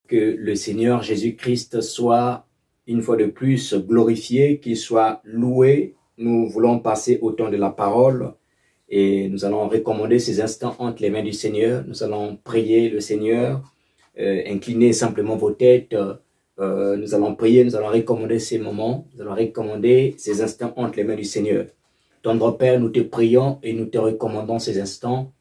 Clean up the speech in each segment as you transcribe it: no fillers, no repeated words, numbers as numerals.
Que le Seigneur Jésus-Christ soit une fois de plus glorifié, qu'il soit loué. Nous voulons passer au temps de la parole et nous allons recommander ces instants entre les mains du Seigneur. Nous allons prier le Seigneur, incliner simplement vos têtes. Nous allons prier, nous allons recommander ces moments, nous allons recommander ces instants entre les mains du Seigneur. Tendre Père, nous te prions et nous te recommandons ces instants.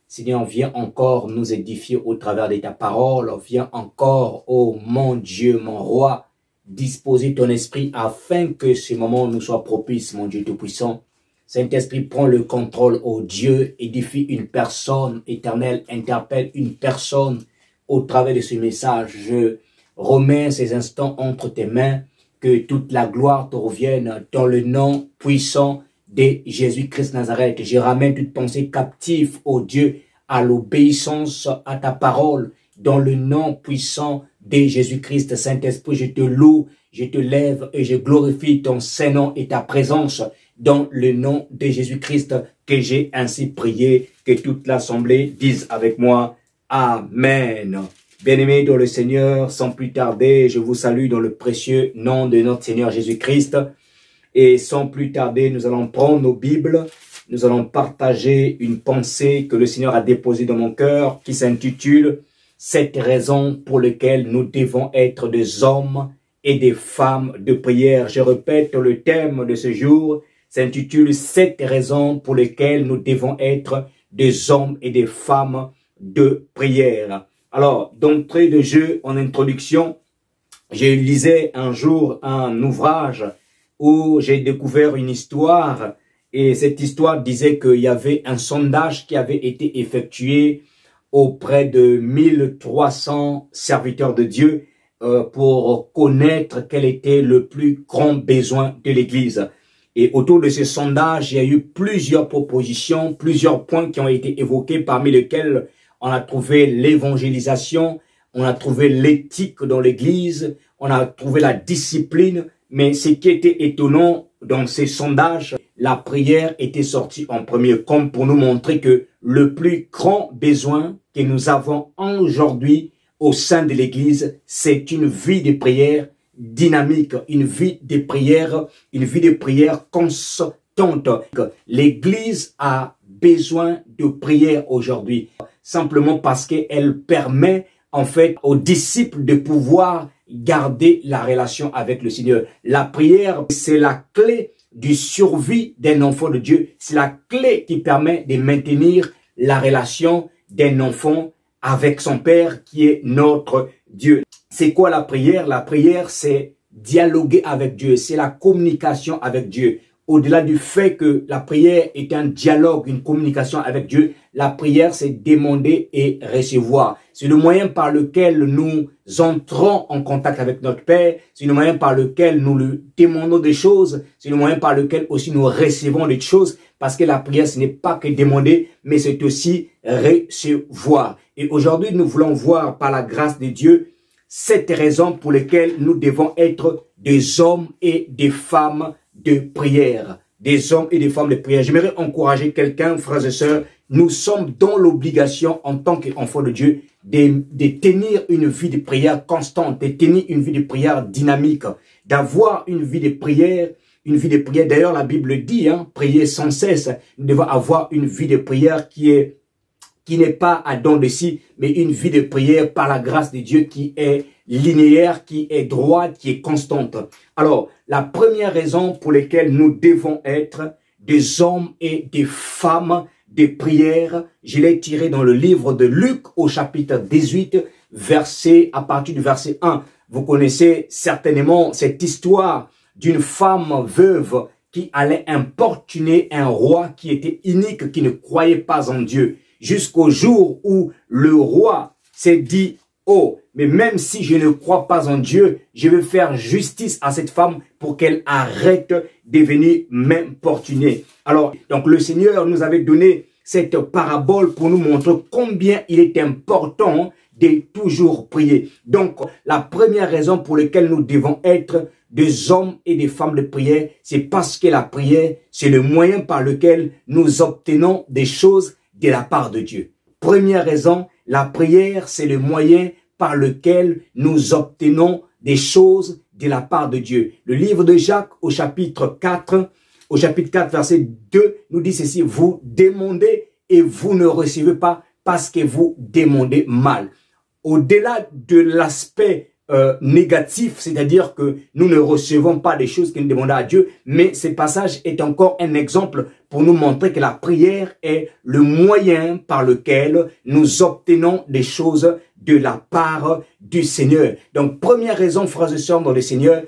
Seigneur, viens encore nous édifier au travers de ta parole. Viens encore, oh mon Dieu, mon roi, disposer ton esprit afin que ce moment nous soit propice, mon Dieu Tout-Puissant. Saint-Esprit, prends le contrôle, oh Dieu, édifie une personne éternelle, interpelle une personne au travers de ce message. Je remets ces instants entre tes mains, que toute la gloire te revienne dans le nom puissant de Jésus-Christ Nazareth. Je ramène toute pensée captive, ô Dieu, à l'obéissance à ta parole, dans le nom puissant de Jésus-Christ. Saint-Esprit, je te loue, je te lève et je glorifie ton Saint-Nom et ta présence dans le nom de Jésus-Christ que j'ai ainsi prié. Que toute l'assemblée dise avec moi, Amen. Bien-aimés dans le Seigneur, sans plus tarder, je vous salue dans le précieux nom de notre Seigneur Jésus-Christ. Et sans plus tarder, nous allons prendre nos Bibles, nous allons partager une pensée que le Seigneur a déposée dans mon cœur qui s'intitule « Cette raison pour laquelle nous devons être des hommes et des femmes de prière ». Je répète, le thème de ce jour s'intitule « Cette raison pour laquelle nous devons être des hommes et des femmes de prière ». Alors, d'entrée de jeu, en introduction, je lisais un jour un ouvrage où j'ai découvert une histoire et cette histoire disait qu'il y avait un sondage qui avait été effectué auprès de 1300 serviteurs de Dieu pour connaître quel était le plus grand besoin de l'Église. Et autour de ce sondage, il y a eu plusieurs propositions, plusieurs points qui ont été évoqués, parmi lesquels on a trouvé l'évangélisation, on a trouvé l'éthique dans l'Église, on a trouvé la discipline. Mais ce qui était étonnant dans ces sondages, la prière était sortie en premier, comme pour nous montrer que le plus grand besoin que nous avons aujourd'hui au sein de l'Église, c'est une vie de prière dynamique, une vie de prière constante. L'Église a besoin de prière aujourd'hui, simplement parce qu'elle permet en fait aux disciples de pouvoir garder la relation avec le Seigneur. La prière, c'est la clé du survie d'un enfant de Dieu. C'est la clé qui permet de maintenir la relation d'un enfant avec son Père qui est notre Dieu. C'est quoi la prière? La prière, c'est dialoguer avec Dieu. C'est la communication avec Dieu. Au-delà du fait que la prière est un dialogue, une communication avec Dieu, la prière, c'est demander et recevoir. C'est le moyen par lequel nous entrons en contact avec notre Père. C'est le moyen par lequel nous lui demandons des choses. C'est le moyen par lequel aussi nous recevons des choses. Parce que la prière, ce n'est pas que demander, mais c'est aussi recevoir. Et aujourd'hui, nous voulons voir par la grâce de Dieu cette raison pour laquelle nous devons être des hommes et des femmes de prière, des hommes et des femmes de prière. J'aimerais encourager quelqu'un, frères et sœurs, nous sommes dans l'obligation en tant qu'enfants de Dieu de tenir une vie de prière constante, de tenir une vie de prière dynamique, d'avoir une vie de prière, D'ailleurs, la Bible dit, prier sans cesse. Nous devons avoir une vie de prière qui n'est pas à don de si, mais une vie de prière par la grâce de Dieu qui est linéaire, qui est droite, qui est constante. Alors, la première raison pour laquelle nous devons être des hommes et des femmes de prière, je l'ai tiré dans le livre de Luc au chapitre 18, à partir du verset 1. Vous connaissez certainement cette histoire d'une femme veuve qui allait importuner un roi qui était inique, qui ne croyait pas en Dieu. Jusqu'au jour où le roi s'est dit, oh, mais même si je ne crois pas en Dieu, je vais faire justice à cette femme pour qu'elle arrête de venir m'importuner. Alors, donc le Seigneur nous avait donné cette parabole pour nous montrer combien il est important de toujours prier. Donc, la première raison pour laquelle nous devons être des hommes et des femmes de prière, c'est parce que la prière, c'est le moyen par lequel nous obtenons des choses de la part de Dieu. Première raison, la prière, c'est le moyen par lequel nous obtenons des choses de la part de Dieu. Le livre de Jacques au chapitre 4, verset 2, nous dit ceci: vous demandez et vous ne recevez pas parce que vous demandez mal. Au-delà de l'aspect négatif, c'est-à-dire que nous ne recevons pas des choses que nous demandons à Dieu, mais ce passage est encore un exemple pour nous montrer que la prière est le moyen par lequel nous obtenons des choses de la part du Seigneur. Donc, première raison, frères et sœurs dans le Seigneur,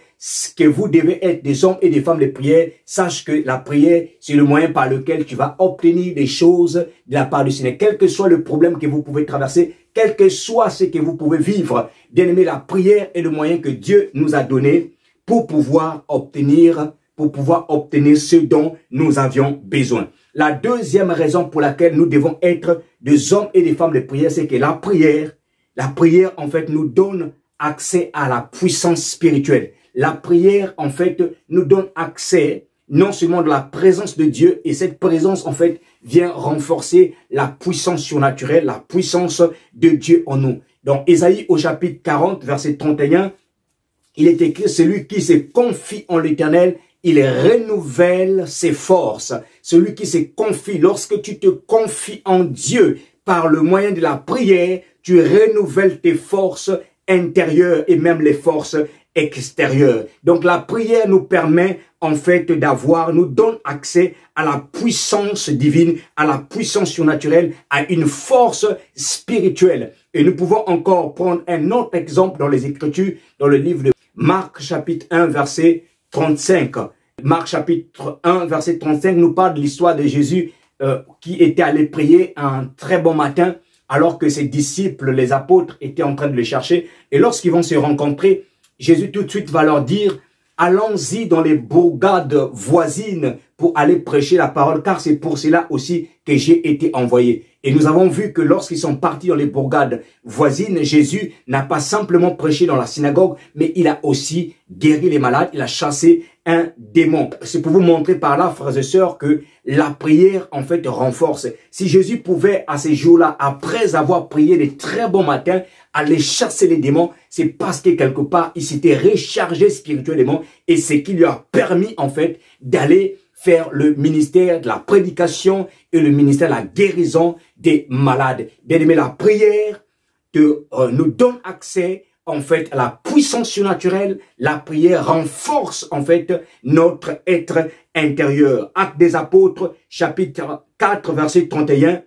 que vous devez être des hommes et des femmes de prière. Sache que la prière, c'est le moyen par lequel tu vas obtenir des choses de la part du Seigneur. Quel que soit le problème que vous pouvez traverser, quel que soit ce que vous pouvez vivre, bien-aimé, la prière est le moyen que Dieu nous a donné pour pouvoir obtenir ce dont nous avions besoin. La deuxième raison pour laquelle nous devons être des hommes et des femmes de prière, c'est que la prière, en fait, nous donne accès à la puissance spirituelle. La prière, en fait, nous donne accès non seulement de la présence de Dieu, et cette présence, en fait, vient renforcer la puissance surnaturelle, la puissance de Dieu en nous. Dans Ésaïe au chapitre 40, verset 31, il est écrit: celui qui se confie en l'Éternel, il renouvelle ses forces. Celui qui se confie, lorsque tu te confies en Dieu par le moyen de la prière, tu renouvelles tes forces intérieures et même les forces extérieures. Donc la prière nous permet en fait nous donne accès à la puissance divine, à la puissance surnaturelle, à une force spirituelle. Et nous pouvons encore prendre un autre exemple dans les Écritures, dans le livre de Marc chapitre 1 verset 35. Marc chapitre 1 verset 35 nous parle de l'histoire de Jésus qui était allé prier un très bon matin alors que ses disciples, les apôtres, étaient en train de le chercher. Et lorsqu'ils vont se rencontrer, Jésus tout de suite va leur dire: allons-y dans les bourgades voisines pour aller prêcher la parole, car c'est pour cela aussi que j'ai été envoyé. Et nous avons vu que lorsqu'ils sont partis dans les bourgades voisines, Jésus n'a pas simplement prêché dans la synagogue, mais il a aussi guéri les malades, il a chassé un démon. C'est pour vous montrer par là, frères et sœurs, que la prière, en fait, renforce. Si Jésus pouvait, à ces jours-là, après avoir prié des très bons matins, aller chasser les démons, c'est parce que quelque part, il s'était rechargé spirituellement, et c'est qui lui a permis, en fait, d'aller faire le ministère de la prédication et le ministère de la guérison des malades. Bien aimé, la prière nous donne accès en fait à la puissance surnaturelle. La prière renforce en fait notre être intérieur. Actes des Apôtres, chapitre 4, verset 31.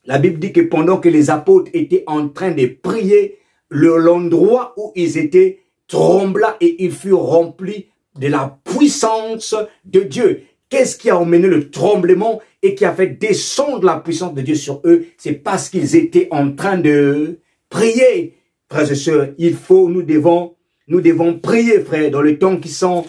La Bible dit que pendant que les apôtres étaient en train de prier, l'endroit où ils étaient trembla et ils furent remplis de la puissance de Dieu. Qu'est-ce qui a emmené le tremblement et qui a fait descendre la puissance de Dieu sur eux? C'est parce qu'ils étaient en train de prier. Frères et sœurs, nous devons prier, frères, dans les temps qui sont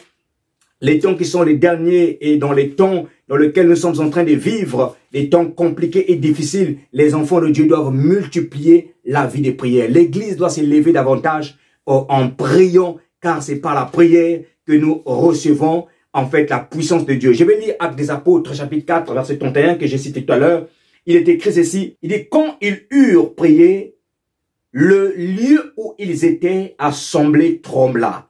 les derniers et dans les temps dans lesquels nous sommes en train de vivre, des temps compliqués et difficiles. Les enfants de Dieu doivent multiplier la vie de prière. L'Église doit s'élever davantage en priant, car c'est par la prière que nous recevons en fait la puissance de Dieu. Je vais lire Actes des Apôtres, chapitre 4, verset 31, que j'ai cité tout à l'heure. Il est écrit ceci, il dit: quand ils eurent prié, le lieu où ils étaient assemblés trembla.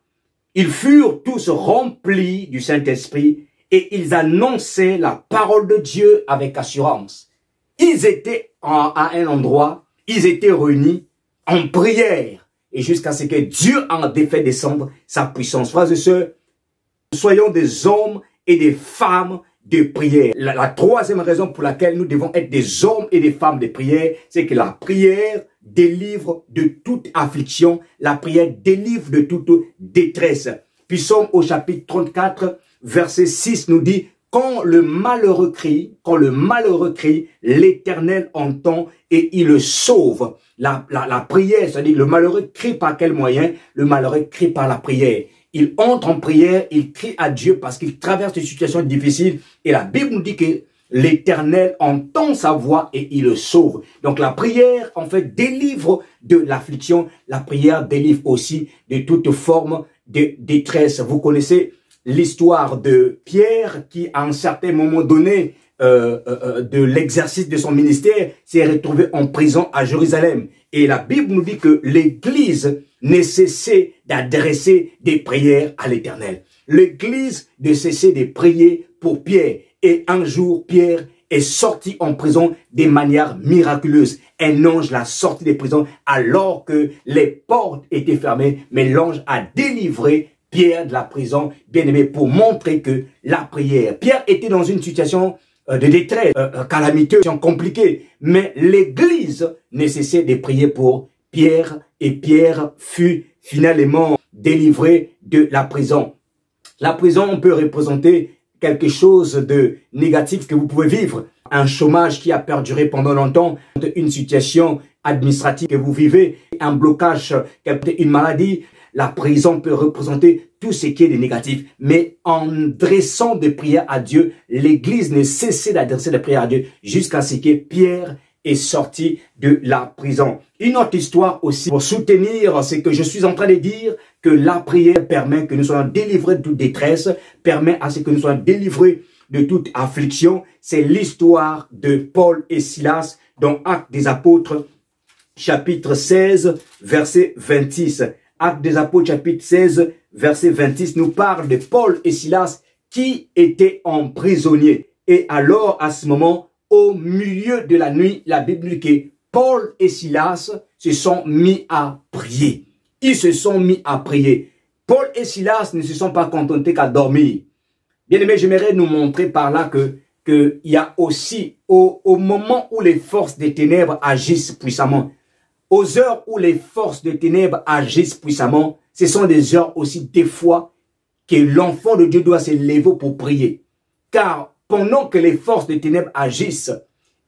Ils furent tous remplis du Saint-Esprit et ils annonçaient la parole de Dieu avec assurance. Ils étaient à un endroit, ils étaient réunis en prière et jusqu'à ce que Dieu en ait fait descendre sa puissance. Frères et sœurs, soyons des hommes et des femmes de prière. La troisième raison pour laquelle nous devons être des hommes et des femmes de prière, c'est que la prière délivre de toute affliction, la prière délivre de toute détresse. Psaume au chapitre 34, verset 6 nous dit: quand le malheureux crie, l'Éternel entend et il le sauve. La prière, c'est-à-dire le malheureux crie par quel moyen? Le malheureux crie par la prière. Il entre en prière, il crie à Dieu parce qu'il traverse des situations difficiles. Et la Bible nous dit que l'Éternel entend sa voix et il le sauve. Donc la prière, en fait, délivre de l'affliction. La prière délivre aussi de toute forme de détresse. Vous connaissez l'histoire de Pierre qui, à un certain moment donné de l'exercice de son ministère, s'est retrouvé en prison à Jérusalem. Et la Bible nous dit que l'Église ne cessait d'adresser des prières à l'Éternel. L'Église ne cessait de prier pour Pierre. Et un jour, Pierre est sorti en prison de manière miraculeuse. Un ange l'a sorti des prisons alors que les portes étaient fermées. Mais l'ange a délivré Pierre de la prison, bien aimé, pour montrer que la prière. Pierre était dans une situation de détresse, calamiteuse, compliquée. Mais l'Église ne cessait de prier pour Pierre. Et Pierre fut finalement délivré de la prison. La prison peut représenter quelque chose de négatif que vous pouvez vivre. Un chômage qui a perduré pendant longtemps, une situation administrative que vous vivez, un blocage, une maladie. La prison peut représenter tout ce qui est de négatif. Mais en dressant des prières à Dieu, l'Église ne cessait d'adresser des prières à Dieu jusqu'à ce que Pierre est sorti de la prison. Une autre histoire aussi pour soutenir ce que je suis en train de dire, que la prière permet que nous soyons délivrés de toute détresse, permet à ce que nous soyons délivrés de toute affliction. C'est l'histoire de Paul et Silas dans Actes des Apôtres, chapitre 16, verset 26. Actes des Apôtres, chapitre 16, verset 26, nous parle de Paul et Silas qui étaient emprisonnés. Et alors, à ce moment, au milieu de la nuit, la Bible dit que Paul et Silas se sont mis à prier. Ils se sont mis à prier. Paul et Silas ne se sont pas contentés qu'à dormir. Bien aimé, j'aimerais nous montrer par là que il y a aussi, au moment où les forces des ténèbres agissent puissamment, aux heures où les forces des ténèbres agissent puissamment, ce sont des heures aussi des fois que l'enfant de Dieu doit se lever pour prier. Car pendant que les forces des ténèbres agissent,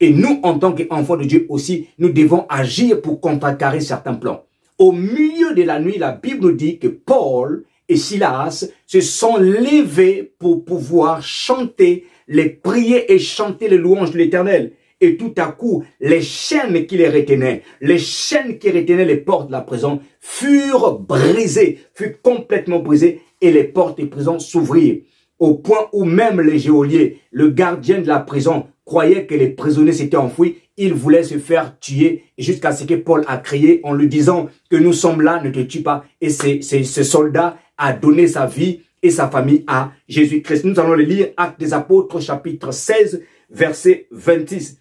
et nous, en tant qu'enfants de Dieu aussi, nous devons agir pour contrecarrer certains plans. Au milieu de la nuit, la Bible nous dit que Paul et Silas se sont levés pour pouvoir chanter les prières et chanter les louanges de l'Éternel. Et tout à coup, les chaînes qui les retenaient, les chaînes qui retenaient les portes de la prison furent brisées, furent complètement brisées et les portes des prisons s'ouvrirent. Au point où même les geôliers, le gardien de la prison, croyaient que les prisonniers s'étaient enfouis. Il voulait se faire tuer jusqu'à ce que Paul a crié en lui disant que nous sommes là, ne te tue pas. Et ce soldat a donné sa vie et sa famille à Jésus-Christ. Nous allons le lire, Actes des Apôtres, chapitre 16, verset 26.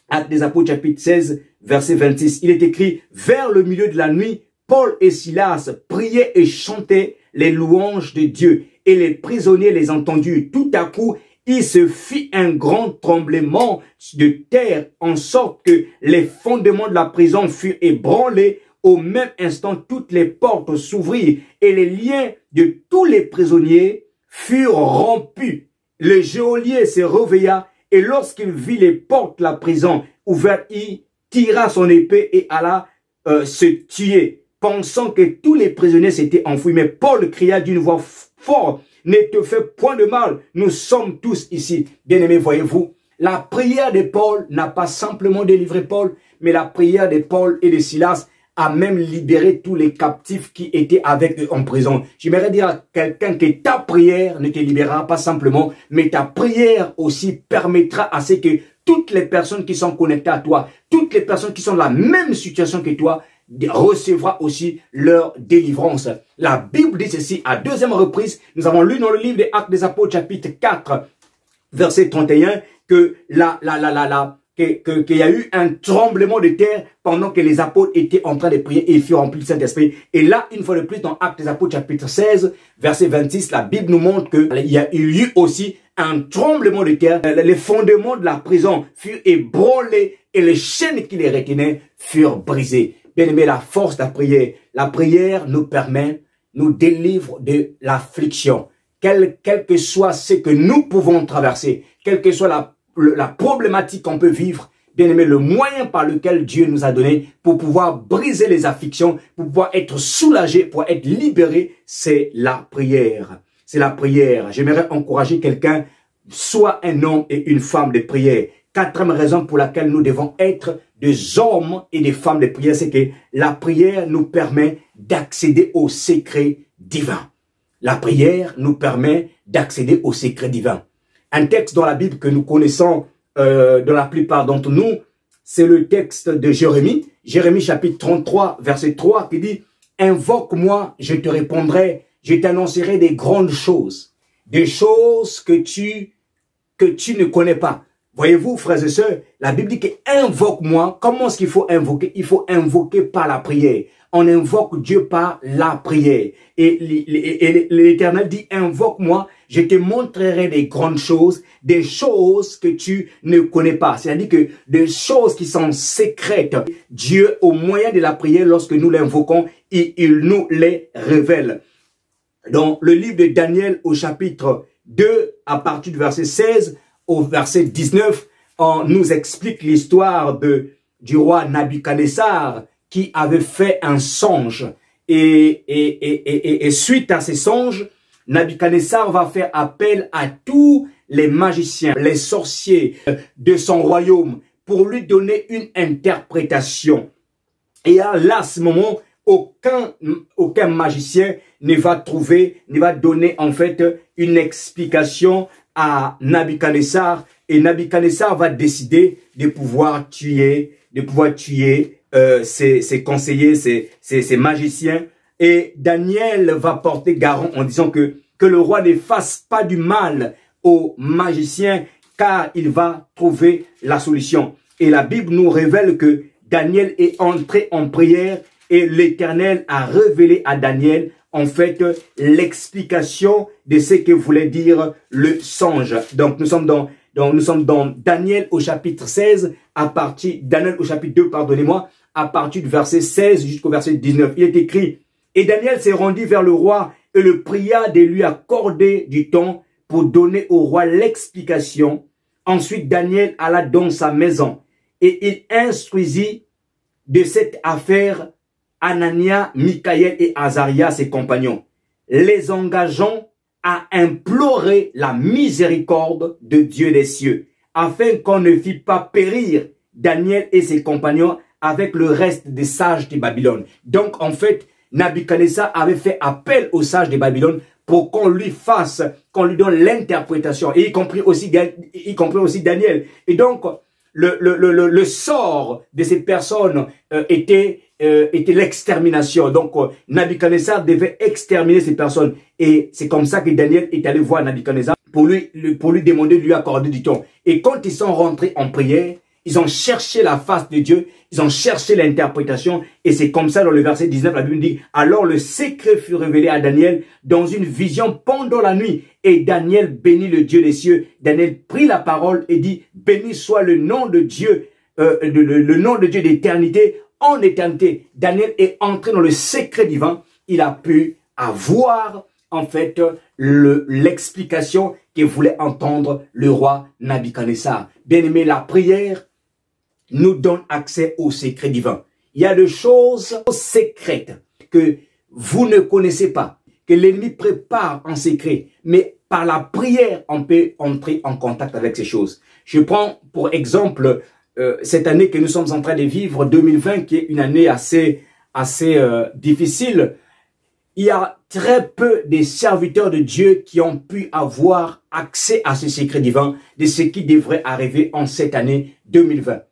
Actes des Apôtres, chapitre 16, verset 26. Il est écrit, vers le milieu de la nuit, Paul et Silas priaient et chantaient les louanges de Dieu. Et les prisonniers les entendirent. Tout à coup, il se fit un grand tremblement de terre, en sorte que les fondements de la prison furent ébranlés. Au même instant, toutes les portes s'ouvrirent et les liens de tous les prisonniers furent rompus. Le geôlier se réveilla et lorsqu'il vit les portes de la prison ouvertes, il tira son épée et alla se tuer, pensant que tous les prisonniers s'étaient enfouis. Mais Paul cria d'une voix forte, « Ne te fais point de mal, nous sommes tous ici. » Bien-aimés, voyez-vous, la prière de Paul n'a pas simplement délivré Paul, mais la prière de Paul et de Silas a même libéré tous les captifs qui étaient avec eux en prison. J'aimerais dire à quelqu'un que ta prière ne te libérera pas simplement, mais ta prière aussi permettra à ce que toutes les personnes qui sont connectées à toi, toutes les personnes qui sont dans la même situation que toi, recevra aussi leur délivrance. La Bible dit ceci à deuxième reprise. Nous avons lu dans le livre des Actes des Apôtres, chapitre 4, verset 31, qu'il y a eu un tremblement de terre pendant que les apôtres étaient en train de prier et ils furent remplis du Saint-Esprit. Et là, une fois de plus, dans Actes des Apôtres, chapitre 16, verset 26, la Bible nous montre qu'il y a eu aussi un tremblement de terre. Les fondements de la prison furent ébranlés et les chaînes qui les retenaient furent brisées. Bien aimé, la force de la prière nous permet, nous délivre de l'affliction. Quel que soit ce que nous pouvons traverser, quelle que soit la problématique qu'on peut vivre, bien aimé, le moyen par lequel Dieu nous a donné pour pouvoir briser les afflictions, pour pouvoir être soulagé, pour être libéré, c'est la prière. C'est la prière. J'aimerais encourager quelqu'un, soit un homme et une femme de prière. Quatrième raison pour laquelle nous devons être des hommes et des femmes de prière, c'est que la prière nous permet d'accéder au secret divin. La prière nous permet d'accéder au secret divin. Un texte dans la Bible que nous connaissons, de la plupart d'entre nous, c'est le texte de Jérémie. Jérémie chapitre 33, verset 3 qui dit « Invoque-moi, je te répondrai, je t'annoncerai des grandes choses, des choses que tu ne connais pas. » Voyez-vous, frères et sœurs, la Bible dit que invoque-moi. Comment est-ce qu'il faut invoquer? Il faut invoquer par la prière. On invoque Dieu par la prière. Et l'Éternel dit, invoque-moi, je te montrerai des grandes choses, des choses que tu ne connais pas. C'est-à-dire que des choses qui sont secrètes, Dieu, au moyen de la prière, lorsque nous l'invoquons, il nous les révèle. Dans le livre de Daniel au chapitre 2, à partir du verset 16 au verset 19, on nous explique l'histoire du roi Nabuchodonosor qui avait fait un songe. Et suite à ces songes, Nabuchodonosor va faire appel à tous les magiciens, les sorciers de son royaume pour lui donner une interprétation. Et à ce moment, aucun magicien ne va donner en fait une explication à Nabuchodonosor, et Nabuchodonosor va décider de pouvoir tuer ses conseillers, ses magiciens, et Daniel va porter garant en disant que le roi ne fasse pas du mal aux magiciens car il va trouver la solution. Et la Bible nous révèle que Daniel est entré en prière et l'Éternel a révélé à Daniel en fait l'explication de ce que voulait dire le songe. Donc nous sommes dans Daniel au chapitre 16 Daniel au chapitre 2, pardonnez-moi, à partir du verset 16 jusqu'au verset 19. Il est écrit: Et Daniel s'est rendu vers le roi et le pria de lui accorder du temps pour donner au roi l'explication. Ensuite Daniel alla dans sa maison et il instruisit de cette affaire Anania, Michaël et Azaria, ses compagnons, les engageant à implorer la miséricorde de Dieu des cieux, afin qu'on ne fît pas périr Daniel et ses compagnons avec le reste des sages de Babylone. Donc, en fait, Nabuchodonosor avait fait appel aux sages de Babylone pour qu'on lui donne l'interprétation, et y compris aussi Daniel. Et donc, le sort de ces personnes était l'extermination. Donc, Nabuchodonosor devait exterminer ces personnes. Et c'est comme ça que Daniel est allé voir Nabuchodonosor pour lui demander de lui accorder du temps. Et quand ils sont rentrés en prière, ils ont cherché la face de Dieu, ils ont cherché l'interprétation. Et c'est comme ça, dans le verset 19, la Bible dit: alors le secret fut révélé à Daniel dans une vision pendant la nuit. Et Daniel bénit le Dieu des cieux. Daniel prit la parole et dit: béni soit le nom de Dieu, le nom de Dieu d'éternité en éternité. Daniel est entré dans le secret divin. Il a pu avoir en fait l'explication que voulait entendre le roi Nabuchodonosor. Bien aimé, la prière nous donne accès au secret divin. Il y a des choses secrètes que vous ne connaissez pas, que l'ennemi prépare en secret, mais par la prière, on peut entrer en contact avec ces choses. Je prends pour exemple cette année que nous sommes en train de vivre, 2020, qui est une année assez difficile. Il y a très peu de serviteurs de Dieu qui ont pu avoir accès à ce secret divin de ce qui devrait arriver en cette année 2020.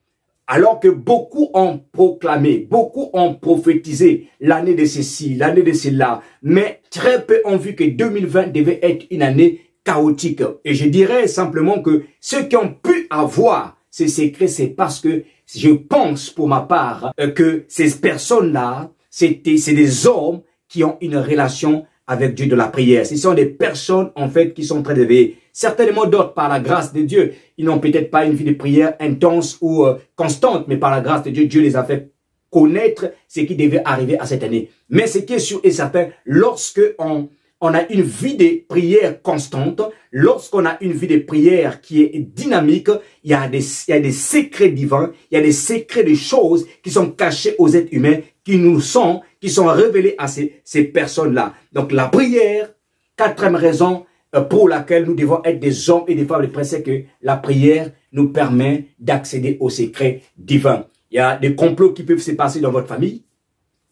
Alors que beaucoup ont proclamé, beaucoup ont prophétisé l'année de ceci, l'année de cela, mais très peu ont vu que 2020 devait être une année chaotique. Et je dirais simplement que ceux qui ont pu avoir ces secrets, c'est parce que je pense pour ma part que ces personnes-là, c'est des hommes qui ont une relation avec Dieu de la prière. Ce sont des personnes en fait qui sont très éveillées. Certainement d'autres par la grâce de Dieu. Ils n'ont peut-être pas une vie de prière intense ou constante, mais par la grâce de Dieu, Dieu les a fait connaître ce qui devait arriver à cette année. Mais ce qui est sûr et certain, lorsque on a une vie de prière constante, lorsqu'on a une vie de prière qui est dynamique, il y a des secrets divins, il y a des secrets de choses qui sont cachés aux êtres humains, qui sont révélés à ces personnes-là. Donc la prière, quatrième raison pour laquelle nous devons être des hommes et des femmes de prière, c'est que la prière nous permet d'accéder aux secrets divins. Il y a des complots qui peuvent se passer dans votre famille.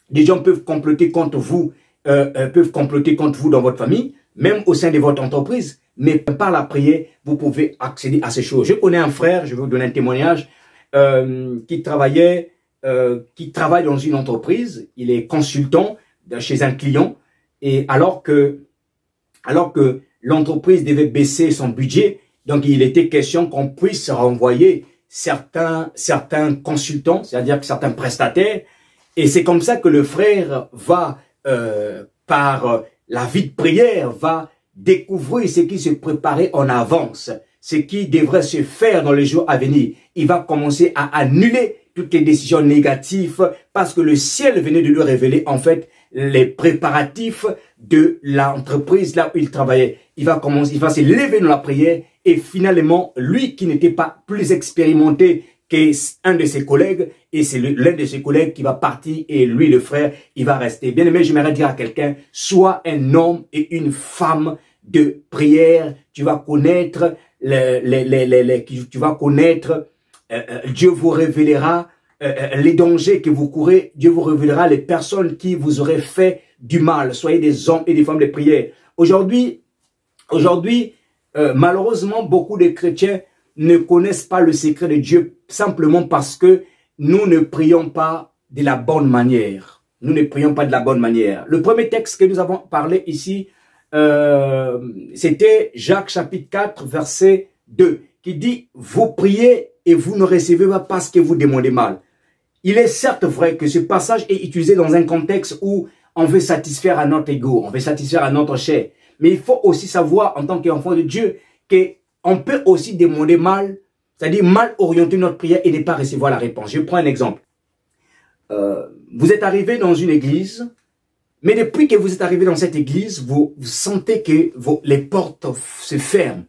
Des gens peuvent comploter contre vous, dans votre famille, même au sein de votre entreprise. Mais par la prière, vous pouvez accéder à ces choses. Je connais un frère, je vais vous donner un témoignage. qui travaille dans une entreprise. Il est consultant chez un client. Et alors que l'entreprise devait baisser son budget, donc il était question qu'on puisse renvoyer certains consultants, c'est-à-dire que certains prestataires. Et c'est comme ça que le frère va, par la vie de prière, va découvrir ce qui se préparait en avance, ce qui devrait se faire dans les jours à venir. Il va commencer à annuler toutes les décisions négatives parce que le ciel venait de lui révéler en fait les préparatifs de l'entreprise là où il travaillait. Il va se lever dans la prière et finalement, lui qui n'était pas plus expérimenté qu'un de ses collègues, et c'est l'un de ses collègues qui va partir et lui, le frère, il va rester. Bien aimé, j'aimerais dire à quelqu'un, sois un homme et une femme de prière. Tu vas connaître Dieu vous révélera les dangers que vous courez. Dieu vous révélera les personnes qui vous auraient fait du mal. Soyez des hommes et des femmes de prière. Aujourd'hui, malheureusement, beaucoup de chrétiens ne connaissent pas le secret de Dieu simplement parce que nous ne prions pas de la bonne manière. Nous ne prions pas de la bonne manière. Le premier texte que nous avons parlé ici, c'était Jacques chapitre 4, verset 2, qui dit « Vous priez et vous ne recevez pas parce que vous demandez mal ». Il est certes vrai que ce passage est utilisé dans un contexte où on veut satisfaire à notre ego, on veut satisfaire à notre chair. Mais il faut aussi savoir, en tant qu'enfant de Dieu, qu'on peut aussi demander mal, c'est-à-dire mal orienter notre prière et ne pas recevoir la réponse. Je prends un exemple. Vous êtes arrivé dans une église, mais depuis que vous êtes arrivé dans cette église, vous sentez que les portes se ferment.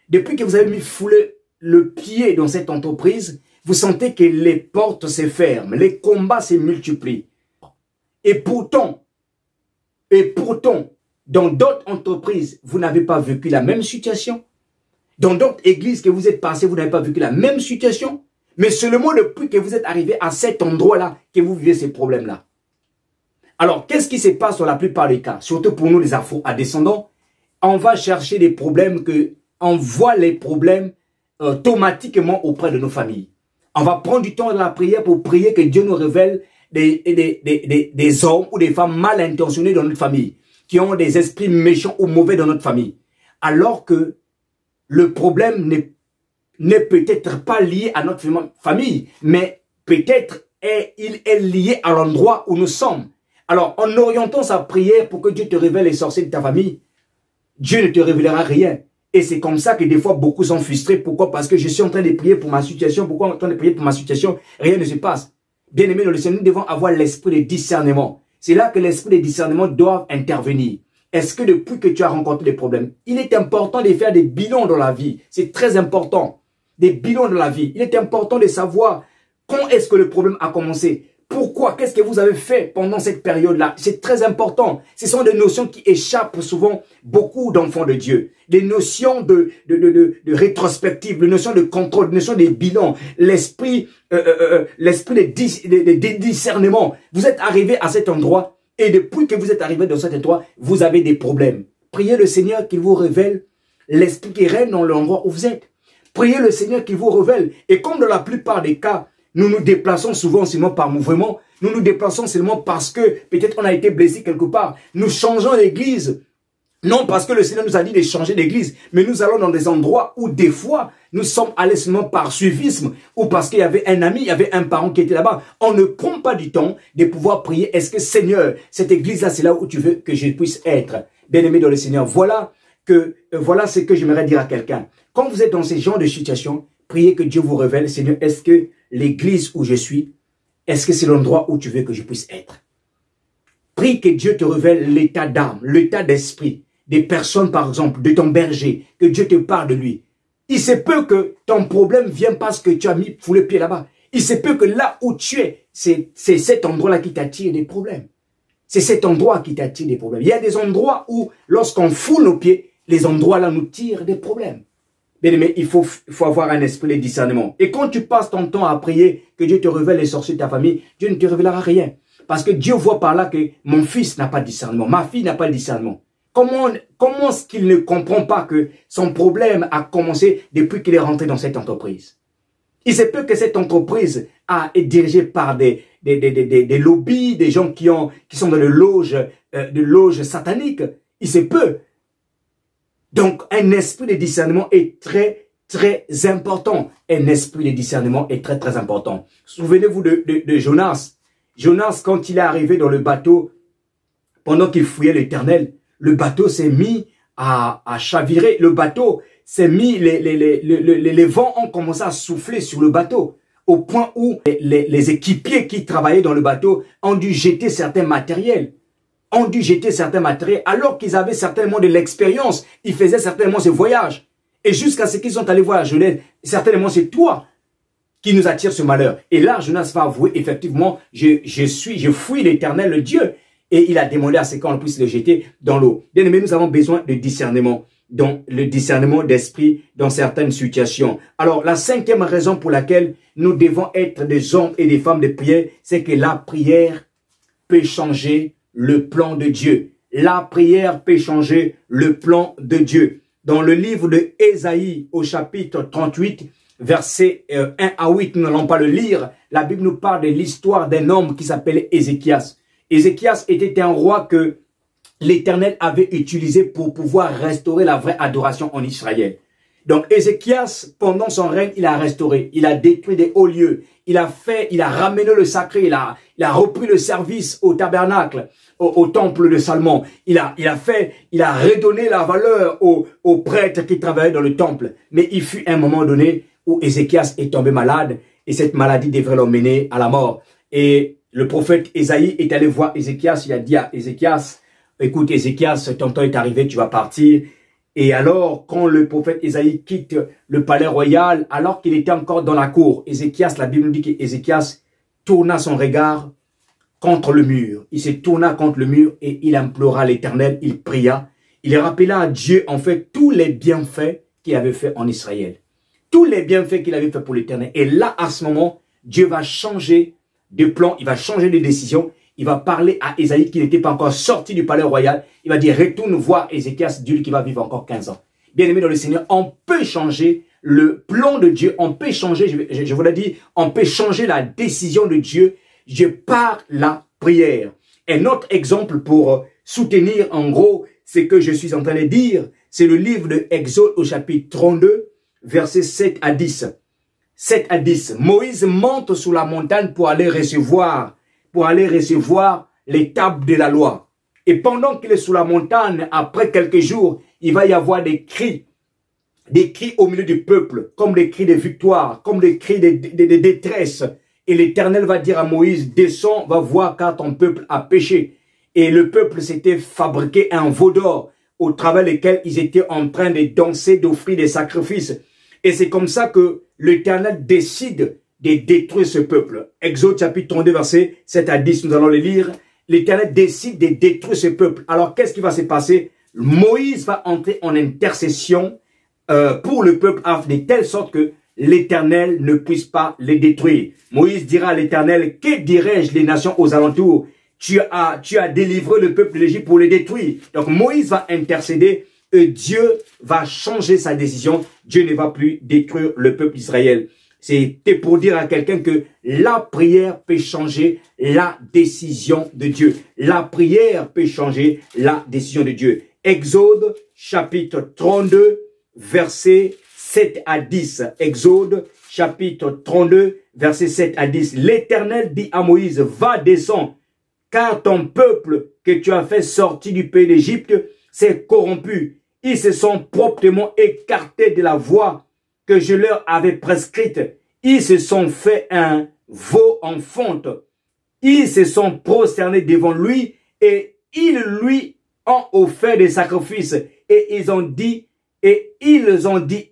Depuis que vous avez mis foulé le pied dans cette entreprise, vous sentez que les portes se ferment, les combats se multiplient. Et pourtant, dans d'autres entreprises, vous n'avez pas vécu la même situation. Dans d'autres églises que vous êtes passés, vous n'avez pas vécu la même situation. Mais seulement depuis que vous êtes arrivé à cet endroit-là, que vous vivez ces problèmes-là. Alors, qu'est-ce qui se passe dans la plupart des cas? Surtout pour nous les afro-descendants, on va chercher des problèmes on voit les problèmes automatiquement auprès de nos familles. On va prendre du temps dans la prière pour prier que Dieu nous révèle des hommes ou des femmes mal intentionnés dans notre famille, qui ont des esprits méchants ou mauvais dans notre famille. Alors que le problème n'est peut-être pas lié à notre famille, mais peut-être il est lié à l'endroit où nous sommes. Alors, en orientant sa prière pour que Dieu te révèle les sorciers de ta famille, Dieu ne te révélera rien. Et c'est comme ça que des fois, beaucoup sont frustrés. Pourquoi? Parce que je suis en train de prier pour ma situation. Pourquoi en train de prier pour ma situation? Rien ne se passe. Bien aimé dans le Seigneur, nous devons avoir l'esprit de discernement. C'est là que l'esprit de discernement doit intervenir. Est-ce que depuis que tu as rencontré des problèmes, il est important de faire des bilans dans la vie. C'est très important. Des bilans dans la vie. Il est important de savoir quand est-ce que le problème a commencé. Pourquoi? Qu'est-ce que vous avez fait pendant cette période-là? C'est très important. Ce sont des notions qui échappent souvent beaucoup d'enfants de Dieu. Des notions de rétrospective, des notions de contrôle, des notions de bilan, l'esprit de discernement. Vous êtes arrivé à cet endroit et depuis que vous êtes arrivé dans cet endroit, vous avez des problèmes. Priez le Seigneur qu'il vous révèle l'esprit qui règne dans l'endroit où vous êtes. Priez le Seigneur qu'il vous révèle. Et comme dans la plupart des cas, nous nous déplaçons souvent seulement par mouvement. Nous nous déplaçons seulement parce que peut-être on a été blessé quelque part. Nous changeons l'église. Non parce que le Seigneur nous a dit de changer d'église. Mais nous allons dans des endroits où des fois, nous sommes allés seulement par suivisme. Ou parce qu'il y avait un ami, il y avait un parent qui était là-bas. On ne prend pas du temps de pouvoir prier. Est-ce que Seigneur, cette église-là, c'est là où tu veux que je puisse être? Bien-aimé dans le Seigneur. Voilà ce que j'aimerais dire à quelqu'un. Quand vous êtes dans ce genre de situation, priez que Dieu vous révèle. Seigneur, est-ce que l'église où je suis, est-ce que c'est l'endroit où tu veux que je puisse être? Prie que Dieu te révèle l'état d'âme, l'état d'esprit des personnes, par exemple, de ton berger, que Dieu te parle de lui. Il se peut que ton problème vienne parce que tu as mis foulé pied là-bas. Il se peut que là où tu es, c'est cet endroit-là qui t'attire des problèmes. C'est cet endroit qui t'attire des problèmes. Il y a des endroits où, lorsqu'on foule nos pieds, les endroits-là nous tirent des problèmes. Mais il faut avoir un esprit de discernement. Et quand tu passes ton temps à prier que Dieu te révèle les sorciers de ta famille, Dieu ne te révélera rien. Parce que Dieu voit par là que mon fils n'a pas de discernement, ma fille n'a pas de discernement. Comment est-ce qu'il ne comprend pas que son problème a commencé depuis qu'il est rentré dans cette entreprise? Il se peut que cette entreprise est dirigée par des lobbies, des gens qui sont dans de loges sataniques. Il se peut. Donc, un esprit de discernement est très, très important. Un esprit de discernement est très, très important. Souvenez-vous de Jonas. Jonas, quand il est arrivé dans le bateau, pendant qu'il fouillait l'Éternel, le bateau s'est mis à chavirer. Le bateau s'est mis, les vents ont commencé à souffler sur le bateau, au point où les équipiers qui travaillaient dans le bateau ont dû jeter certains matériels. Alors qu'ils avaient certainement de l'expérience. Ils faisaient certainement ce voyage. Et jusqu'à ce qu'ils sont allés voir Jonas, certainement c'est toi qui nous attire ce malheur. Et là, Jonas va avouer, effectivement, je fuis l'Éternel, le Dieu. Et il a demandé à ce qu'on puisse le jeter dans l'eau. Bien aimé, nous avons besoin de discernement, donc le discernement d'esprit dans certaines situations. Alors, la cinquième raison pour laquelle nous devons être des hommes et des femmes de prière, c'est que la prière peut changer le plan de Dieu. La prière peut changer le plan de Dieu. Dans le livre de Ésaïe, au chapitre 38, versets 1 à 8, nous n'allons pas le lire. La Bible nous parle de l'histoire d'un homme qui s'appelait Ézéchias. Ézéchias était un roi que l'Éternel avait utilisé pour pouvoir restaurer la vraie adoration en Israël. Donc Ézéchias, pendant son règne, il a restauré, il a détruit des hauts lieux, il a ramené le sacré, il a repris le service au tabernacle, au temple de Salomon. Il a redonné la valeur aux prêtres qui travaillaient dans le temple. Mais il fut un moment donné où Ézéchias est tombé malade et cette maladie devrait l'emmener à la mort. Et le prophète Ésaïe est allé voir Ézéchias, il a dit à Ézéchias, écoute Ézéchias, ton temps est arrivé, tu vas partir. Et alors, quand le prophète Ésaïe quitte le palais royal, alors qu'il était encore dans la cour, Ézéchias, la Bible nous dit qu'Ézéchias tourna son regard contre le mur. Il se tourna contre le mur et il implora l'Éternel, il pria. Il rappela à Dieu, en fait, tous les bienfaits qu'il avait fait en Israël. Tous les bienfaits qu'il avait fait pour l'Éternel. Et là, à ce moment, Dieu va changer de plan, il va changer de décision. Il va parler à Ésaïe qui n'était pas encore sorti du palais royal. Il va dire, retourne voir Ézéchias, Dieu qui va vivre encore 15 ans. Bien aimé dans le Seigneur, on peut changer le plan de Dieu. On peut changer, je vous l'ai dit, on peut changer la décision de Dieu. Dieu par la prière. Un autre exemple pour soutenir en gros ce que je suis en train de dire, c'est le livre de Exode au chapitre 32, versets 7 à 10. 7 à 10. Moïse monte sur la montagne pour aller recevoir les tables de la loi. Et pendant qu'il est sur la montagne, après quelques jours, il va y avoir des cris au milieu du peuple, comme des cris de victoire, comme des cris de détresse. Et l'Éternel va dire à Moïse, descends, va voir car ton peuple a péché. Et le peuple s'était fabriqué un veau d'or, au travers desquels ils étaient en train de danser, d'offrir des sacrifices. Et c'est comme ça que l'Éternel décide de détruire ce peuple. Exode chapitre 32, verset 7 à 10, nous allons le lire. L'Éternel décide de détruire ce peuple. Alors, qu'est-ce qui va se passer? Moïse va entrer en intercession pour le peuple de telle sorte que l'Éternel ne puisse pas les détruire. Moïse dira à l'Éternel, que dirais-je les nations aux alentours? Tu as délivré le peuple de l'Égypte pour les détruire. Donc, Moïse va intercéder et Dieu va changer sa décision. Dieu ne va plus détruire le peuple d'Israël. C'était pour dire à quelqu'un que la prière peut changer la décision de Dieu. La prière peut changer la décision de Dieu. Exode chapitre 32, versets 7 à 10. Exode chapitre 32, versets 7 à 10. L'Éternel dit à Moïse, va, descends, car ton peuple que tu as fait sortir du pays d'Égypte s'est corrompu. Ils se sont promptement écartés de la voie que je leur avais prescrite. Ils se sont fait un veau en fonte. Ils se sont prosternés devant lui et ils lui ont offert des sacrifices. Et ils ont dit,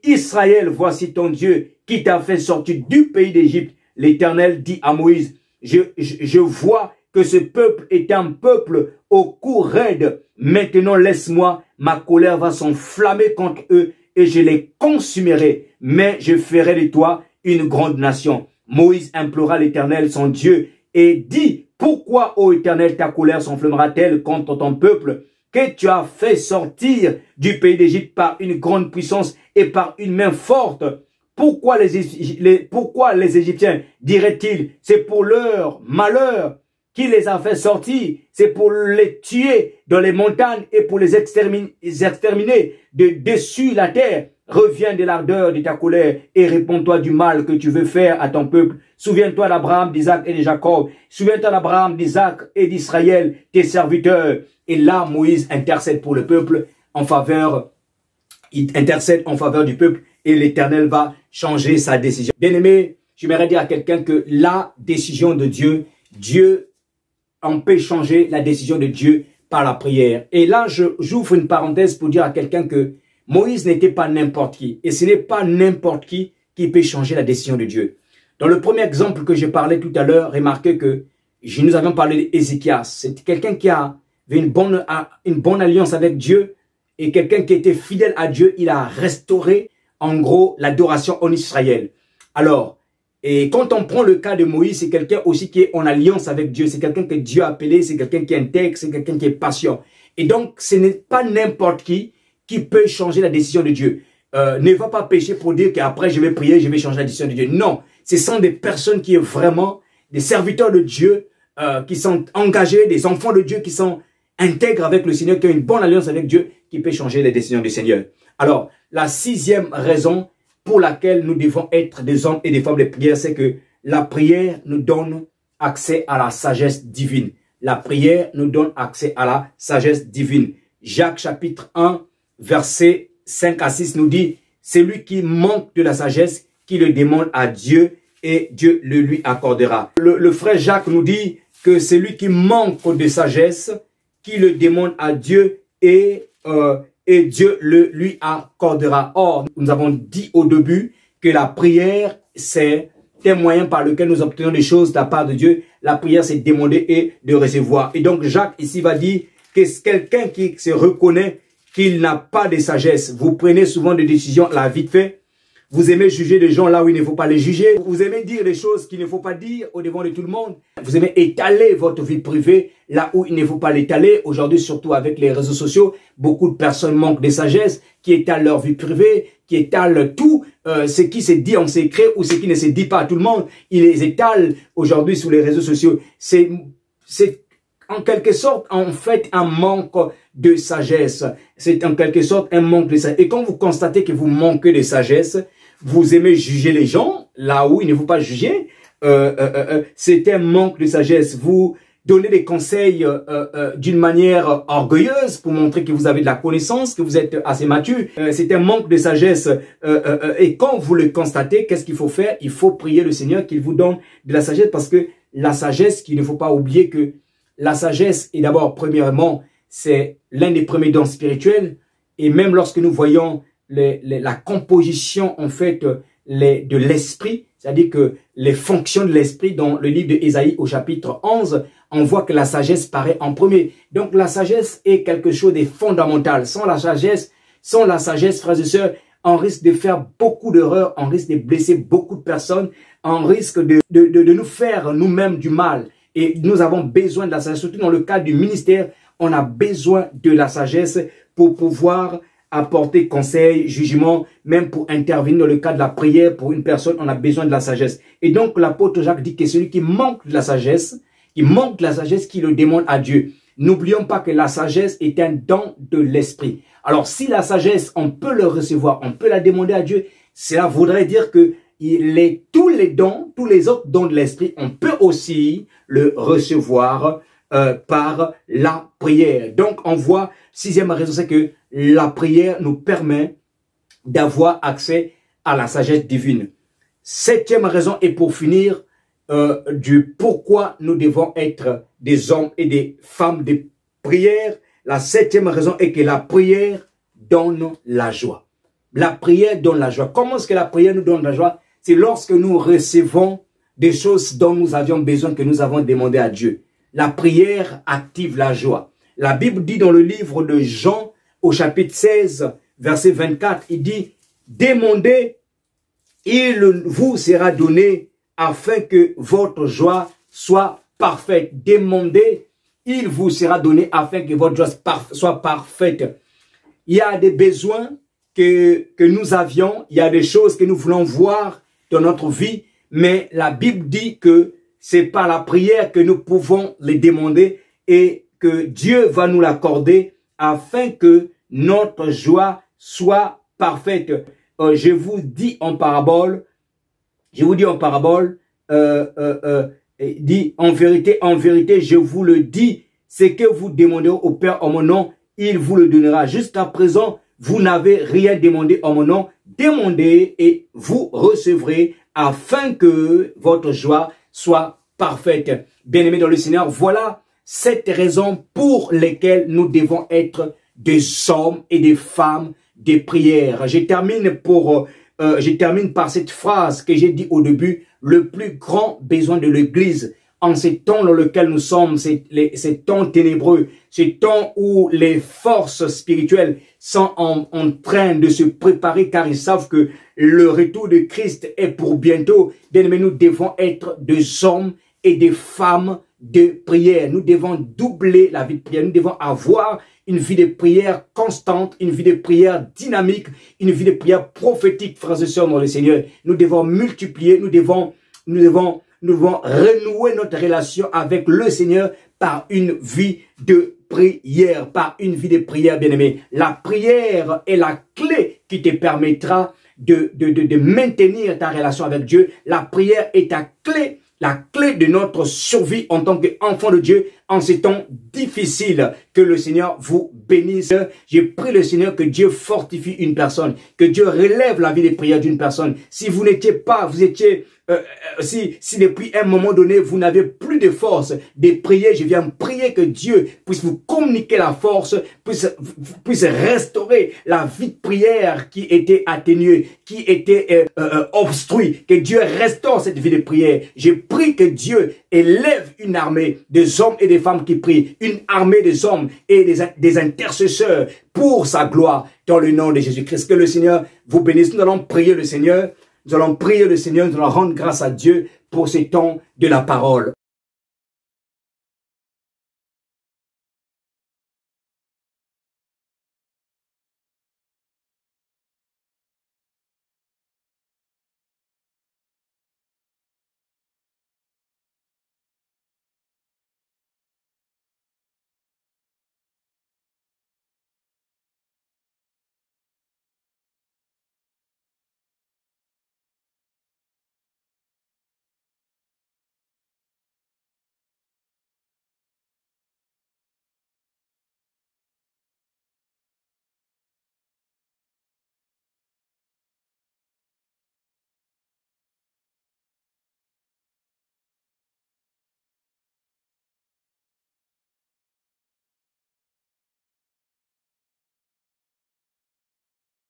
Israël, voici ton Dieu qui t'a fait sortir du pays d'Égypte. L'Éternel dit à Moïse, je vois que ce peuple est un peuple au cou raide. Maintenant, laisse-moi, ma colère va s'enflammer contre eux et je les consumerai. Mais je ferai de toi une grande nation. Moïse implora l'Éternel, son Dieu, et dit, pourquoi, ô Éternel, ta colère s'enflammera-t-elle contre ton peuple que tu as fait sortir du pays d'Égypte par une grande puissance et par une main forte? Pourquoi pourquoi les Égyptiens diraient-ils, c'est pour leur malheur qui les a fait sortir, c'est pour les tuer dans les montagnes et pour les exterminer de dessus la terre. Reviens de l'ardeur de ta colère et réponds-toi du mal que tu veux faire à ton peuple. Souviens-toi d'Abraham, d'Isaac et de Jacob. Souviens-toi d'Abraham, d'Isaac et d'Israël, tes serviteurs. Et là, Moïse intercède pour le peuple il intercède en faveur du peuple et l'Éternel va changer sa décision. Bien-aimé, j'aimerais dire à quelqu'un que la décision de Dieu, on peut changer la décision de Dieu par la prière. Et là, j'ouvre une parenthèse pour dire à quelqu'un que Moïse n'était pas n'importe qui. Et ce n'est pas n'importe qui peut changer la décision de Dieu. Dans le premier exemple que j'ai parlé tout à l'heure, remarquez que nous avions parlé d'Ézéchias. C'est quelqu'un qui avait une bonne alliance avec Dieu et quelqu'un qui était fidèle à Dieu. Il a restauré, en gros, l'adoration en Israël. Alors, et quand on prend le cas de Moïse, c'est quelqu'un aussi qui est en alliance avec Dieu. C'est quelqu'un que Dieu a appelé, c'est quelqu'un qui est intègre, c'est quelqu'un qui est patient. Et donc, ce n'est pas n'importe qui peut changer la décision de Dieu. Ne va pas pécher pour dire qu'après je vais prier, je vais changer la décision de Dieu. Non, ce sont des personnes qui sont vraiment des serviteurs de Dieu, qui sont engagés, des enfants de Dieu qui sont intègres avec le Seigneur, qui ont une bonne alliance avec Dieu, qui peut changer les décisions du Seigneur. Alors, la sixième raison pour laquelle nous devons être des hommes et des femmes de prière, c'est que la prière nous donne accès à la sagesse divine. La prière nous donne accès à la sagesse divine. Jacques chapitre 1, verset 5 à 6 nous dit, c'est lui qui manque de la sagesse, qui le demande à Dieu et Dieu le lui accordera. Le frère Jacques nous dit que c'est lui qui manque de sagesse, qui le demande à Dieu et Dieu le lui accordera. Or, nous avons dit au début que la prière, c'est un moyen par lequel nous obtenons des choses de la part de Dieu. La prière, c'est demander et de recevoir. Et donc, Jacques ici va dire que c'est quelqu'un qui se reconnaît qu'il n'a pas de sagesse. Vous prenez souvent des décisions là vite fait. Vous aimez juger des gens là où il ne faut pas les juger. Vous aimez dire des choses qu'il ne faut pas dire au devant de tout le monde. Vous aimez étaler votre vie privée là où il ne faut pas l'étaler. Aujourd'hui, surtout avec les réseaux sociaux, beaucoup de personnes manquent de sagesse, qui étalent leur vie privée, qui étalent tout, ce qui se dit en secret ou ce qui ne se dit pas à tout le monde. Ils les étalent aujourd'hui sur les réseaux sociaux. C'est en quelque sorte, en fait, un manque de sagesse. C'est en quelque sorte un manque de sagesse. Et quand vous constatez que vous manquez de sagesse, vous aimez juger les gens là où il ne faut pas juger. C'est un manque de sagesse. Vous donnez des conseils d'une manière orgueilleuse pour montrer que vous avez de la connaissance, que vous êtes assez mature. C'est un manque de sagesse. Et quand vous le constatez, qu'est-ce qu'il faut faire? Il faut prier le Seigneur qu'il vous donne de la sagesse, parce que la sagesse, qu'il ne faut pas oublier que la sagesse est d'abord, premièrement, c'est l'un des premiers dons spirituels. Et même lorsque nous voyons la composition, en fait, de l'esprit, c'est-à-dire que les fonctions de l'esprit dans le livre d'Ésaïe au chapitre 11, on voit que la sagesse paraît en premier. Donc la sagesse est quelque chose de fondamental. Sans la sagesse, frères et sœurs, on risque de faire beaucoup d'erreurs, on risque de blesser beaucoup de personnes, on risque de nous faire nous-mêmes du mal. Et nous avons besoin de la sagesse, surtout dans le cadre du ministère, on a besoin de la sagesse pour pouvoir apporter conseil, jugement, même pour intervenir dans le cadre de la prière pour une personne, on a besoin de la sagesse. Et donc l'apôtre Jacques dit que celui qui manque de la sagesse, qui le demande à Dieu. N'oublions pas que la sagesse est un don de l'esprit. Alors si la sagesse, on peut le recevoir, on peut la demander à Dieu, cela voudrait dire que tous les dons, tous les autres dons de l'esprit, on peut aussi le recevoir par la prière. Donc on voit, sixième raison, c'est que la prière nous permet d'avoir accès à la sagesse divine. Septième raison, et pour finir, du pourquoi nous devons être des hommes et des femmes de prière. La septième raison est que la prière donne la joie. La prière donne la joie. Comment est-ce que la prière nous donne la joie? C'est lorsque nous recevons des choses dont nous avions besoin, que nous avons demandé à Dieu. La prière active la joie. La Bible dit dans le livre de Jean, au chapitre 16, verset 24, il dit, « Demandez, il vous sera donné, afin que votre joie soit parfaite. » Demandez, il vous sera donné, afin que votre joie soit parfaite. Il y a des besoins que nous avions, il y a des choses que nous voulons voir dans notre vie, mais la Bible dit que c'est par la prière que nous pouvons les demander et que Dieu va nous l'accorder afin que notre joie soit parfaite. Je vous dis en parabole, dit en vérité, je vous le dis, ce que vous demanderez au Père en mon nom, il vous le donnera. Jusqu'à présent, vous n'avez rien demandé en mon nom. Demandez et vous recevrez afin que votre joie soit parfaite. Bien-aimés dans le Seigneur, voilà cette raison pour lesquelles nous devons être des hommes et des femmes de prière. Je termine par cette phrase que j'ai dit au début. Le plus grand besoin de l'Église en ces temps dans lesquels nous sommes, ces temps ténébreux, ces temps où les forces spirituelles sont en train de se préparer car ils savent que le retour de Christ est pour bientôt. Bien aimés, nous devons être des hommes et des femmes de prière. Nous devons doubler la vie de prière. Nous devons avoir une vie de prière constante, une vie de prière dynamique, une vie de prière prophétique, frères et sœurs dans le Seigneur. Nous devons multiplier, nous devons renouer notre relation avec le Seigneur par une vie de prière, bien-aimé. La prière est la clé qui te permettra de maintenir ta relation avec Dieu. La prière est la clé de notre survie en tant qu'enfant de Dieu en ces temps difficiles. Que le Seigneur vous bénisse. Je prie le Seigneur que Dieu fortifie une personne, que Dieu relève la vie de prière d'une personne. Si vous n'étiez pas, si depuis un moment donné, vous n'avez plus de force de prier, je viens prier que Dieu puisse vous communiquer la force, puisse restaurer la vie de prière qui était atténuée, qui était obstruée, que Dieu restaure cette vie de prière. Je prie que Dieu élève une armée des hommes et des femmes qui prient, une armée des hommes et des intercesseurs pour sa gloire dans le nom de Jésus-Christ. Que le Seigneur vous bénisse. Nous allons prier le Seigneur. Nous allons prier le Seigneur, nous allons rendre grâce à Dieu pour ces temps de la parole.